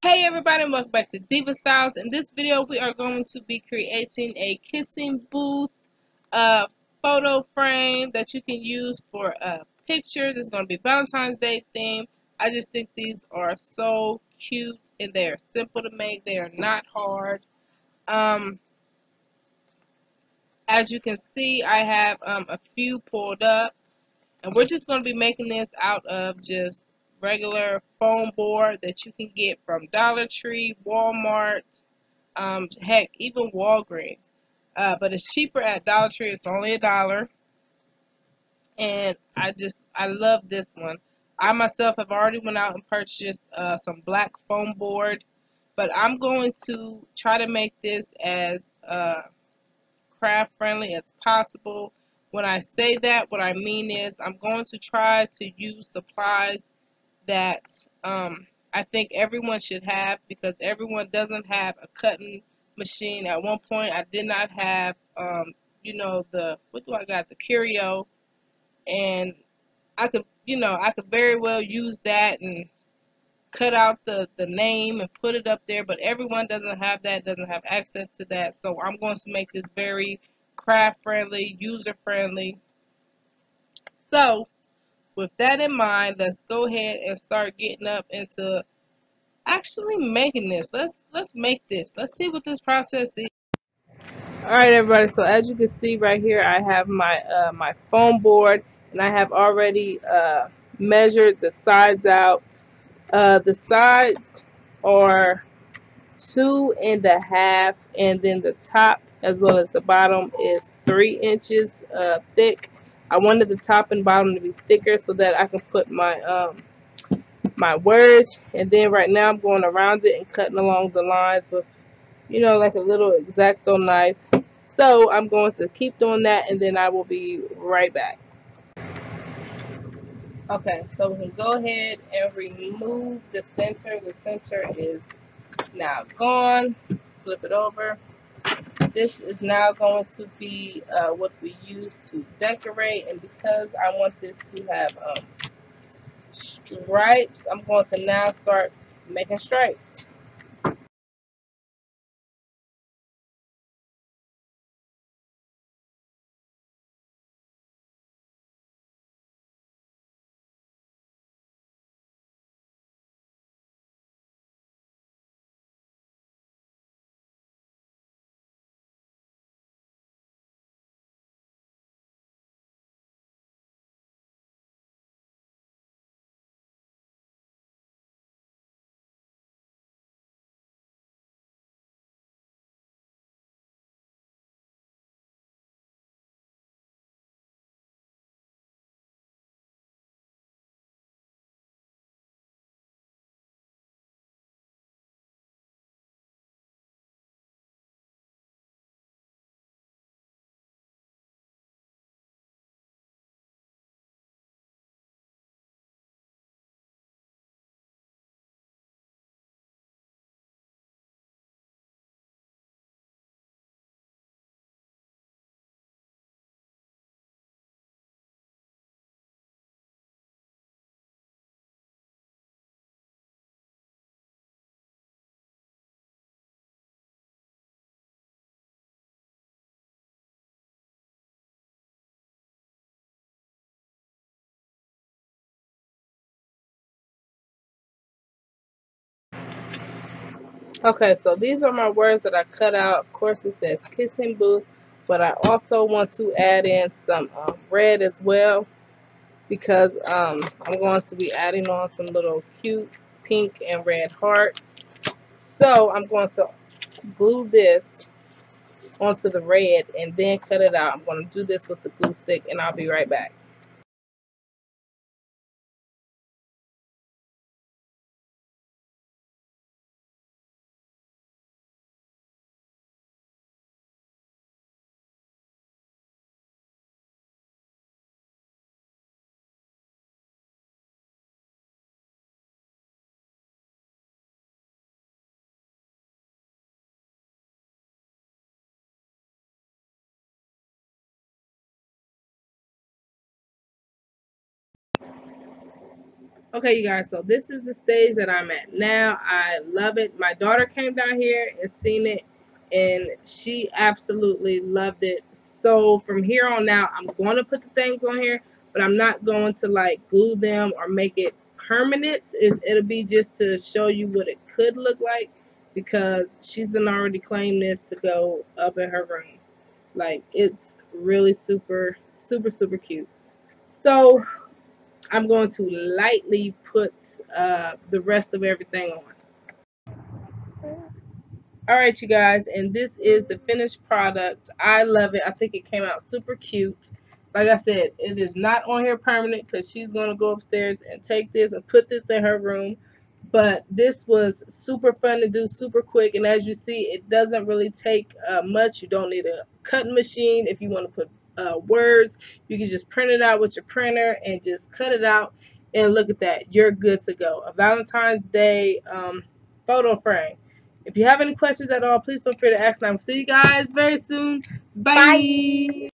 Hey everybody, and welcome back to Diva Styles. In this video, we are going to be creating a kissing booth photo frame that you can use for pictures. It's going to be Valentine's Day theme. I just think these are so cute and they are simple to make. They are not hard. Um, as you can see, I have a few pulled up. And we're just going to be making this out of just regular foam board that you can get from Dollar Tree, Walmart, heck, even Walgreens. But it's cheaper at Dollar Tree. It's only $1. And I love this one. I myself have already went out and purchased some black foam board. But I'm going to try to make this as craft friendly as possible. When I say that, what I mean is I'm going to try to use supplies that I think everyone should have, because everyone doesn't have a cutting machine. At one point, I did not have, what do I got? The Curio, and I could very well use that and cut out the name and put it up there, but everyone doesn't have that, doesn't have access to that. So I'm going to make this very craft friendly, user friendly. So with that in mind, let's go ahead and start getting up into actually making this. Let's make this. Let's see what this process is. Alright everybody, so as you can see right here, I have my foam board, and I have already measured the sides out. The sides are 2.5, and then the top as well as the bottom is 3 inches thick. I wanted the top and bottom to be thicker so that I can put my words, and then right now I'm going around it and cutting along the lines with like a little X-Acto knife. So I'm going to keep doing that, and then I will be right back. Okay, so we can go ahead and remove the center. The center is now gone. Flip it over. This is now going to be what we use to decorate, and because I want this to have stripes, I'm going to now start making stripes. Okay, so these are my words that I cut out. Of course, it says kissing booth, but I also want to add in some red as well, because I'm going to be adding on some little cute pink and red hearts. So I'm going to glue this onto the red and then cut it out. I'm going to do this with the glue stick, and I'll be right back. Okay, you guys, so this is the stage that I'm at now. I love it. My daughter came down here and seen it, and she absolutely loved it. So from here on out, I'm going to put the things on here, but I'm not going to like glue them or make it permanent. It'll be just to show you what it could look like, because she's done already claimed this to go up in her room. Like, it's really super, super, super cute. So I'm going to lightly put the rest of everything on. Alright, you guys, and this is the finished product. I love it. I think it came out super cute. Like I said, it is not on here permanent because she's going to go upstairs and take this and put this in her room. But this was super fun to do, super quick, and as you see, it doesn't really take much. You don't need a cutting machine. If you want to put words, you can just print it out with your printer and just cut it out, and look at that. You're good to go. A Valentine's Day photo frame. If you have any questions at all, please feel free to ask, and I will see you guys very soon. Bye. Bye.